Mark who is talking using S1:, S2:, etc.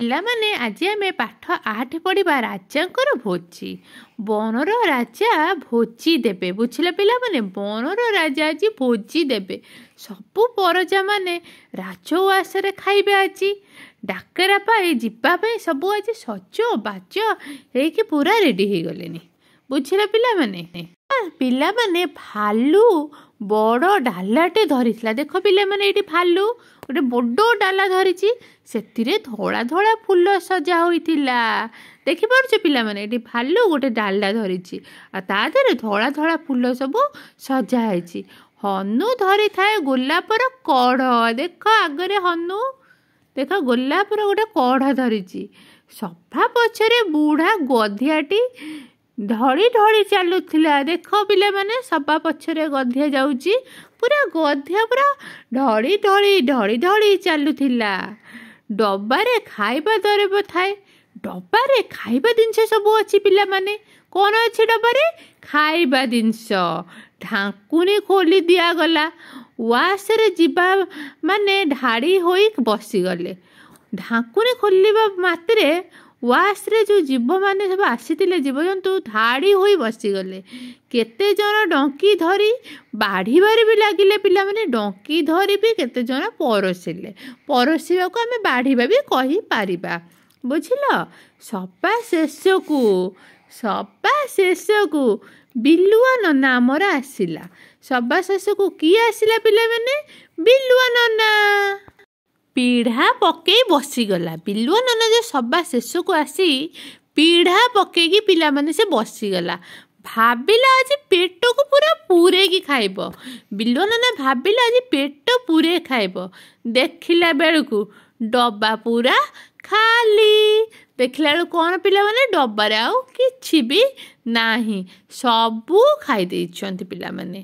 S1: ପିଲାମାନେ ଆଜି ଆମେ ପାଠ 8 ପଢ଼ିବା ରାଜାଙ୍କର ଭୋଜି। ବଣର ରାଜା ଭୋଜି ଦେବେ। ବୁଝିଲେ ପିଲାମାନେ, ବଣର ରାଜା ଆଜି ଭୋଜି ଦେବେ। ସବୁ ପରଜାମାନେ ରାଜଉଆସରେ ଖାଇବେ ଆଜି। ଡାକରା ପାଇଁ ଯିବା ପାଇଁ ସବୁ ଆଜି ସଜ ବାଜ ହେଇକି ପୁରା ରେଡ଼ି ହେଇଗଲେଣି। ବୁଝିଲେ ପିଲାମାନେ, ପିଲାମାନେ ଭାଲୁ ବଡ଼ ଡାଲାଟେ ଧରିଥିଲା। ଦେଖ ପିଲାମାନେ, ଏଇଠି ଭାଲୁ ଗୋଟେ ବଡ଼ ଡାଲା ଧରିଛି। ସେଥିରେ ଧଳା ଧଳା ଫୁଲ ସଜା ହୋଇଥିଲା। ଦେଖିପାରୁଛ ପିଲାମାନେ, ଏଠି ଭାଲୁ ଗୋଟେ ଡାଲା ଧରିଛି ଆଉ ତା ଦେହରେ ଧଳା ଧଳା ଫୁଲ ସବୁ ସଜା ହେଇଛି। ହନୁ ଧରିଥାଏ ଗୋଲାପର କଢ଼। ଦେଖ ଆଗରେ ହନୁ, ଦେଖ ଗୋଲାପର ଗୋଟେ କଢ଼ ଧରିଛି। ସଭା ପଛରେ ବୁଢ଼ା ଗଧିଆଟି ଢଳି ଢଳି ଚାଲୁଥିଲା। ଦେଖ ପିଲାମାନେ, ସଭା ପଛରେ ଗଧିଆ ଯାଉଛି। ପୁରା ଗଧିଆ ପୁରା ଢଳି ଢଳି ଢଳି ଢଳି ଚାଲୁଥିଲା। ଡବାରେ ଖାଇବା ଦରବ ଥାଏ। ଡବାରେ ଖାଇବା ଜିନିଷ ସବୁ ଅଛି ପିଲାମାନେ। କ'ଣ ଅଛି ଡବାରେ? ଖାଇବା ଜିନିଷ। ଢାଙ୍କୁଣୀ ଖୋଲି ଦିଆଗଲା। ଉଆସରେ ଯିବା ମାନେ ଧାଡ଼ି ହୋଇ ବସିଗଲେ। ଢାଙ୍କୁଣୀ ଖୋଲିବା ମାତ୍ରେ ଉଆସରେ ଯେଉଁ ଜୀବମାନେ ସବୁ ଆସିଥିଲେ, ଜୀବଜନ୍ତୁ ଧାଡ଼ି ହୋଇ ବସିଗଲେ। କେତେଜଣ ଡଙ୍କି ଧରି ବାଢ଼ିବାରେ ବି ଲାଗିଲେ। ପିଲାମାନେ, ଡଙ୍କି ଧରି ବି କେତେଜଣ ପରସିଲେ। ପରସିବାକୁ ଆମେ ବାଢ଼ିବା ବି କହିପାରିବା। ବୁଝିଲ? ସଭା ଶେଷକୁ ବିଲୁଆ ନନା ଆମର ଆସିଲା। ସଭା ଶେଷକୁ କିଏ ଆସିଲା ପିଲାମାନେ? ବିଲୁଆ ନନା। ପିଢ଼ା ପକେଇ ବସିଗଲା। ବିଲୁଆ ନନା ଯେ ସଭା ଶେଷକୁ ଆସି ପିଢ଼ା ପକେଇକି ପିଲାମାନେ ସେ ବସିଗଲା। ଭାବିଲା ଆଜି ପେଟକୁ ପୁରା ପୂରେଇକି ଖାଇବ। ବିଲୁଆ ନନା ଭାବିଲା ଆଜି ପେଟ ପୂରେଇ ଖାଇବ। ଦେଖିଲା ବେଳକୁ ଡବା ପୁରା ଖାଲି। ଦେଖିଲା ବେଳକୁ କ'ଣ ପିଲାମାନେ, ଡବାରେ ଆଉ କିଛି ବି ନାହିଁ। ସବୁ ଖାଇ ଦେଇଛନ୍ତି ପିଲାମାନେ।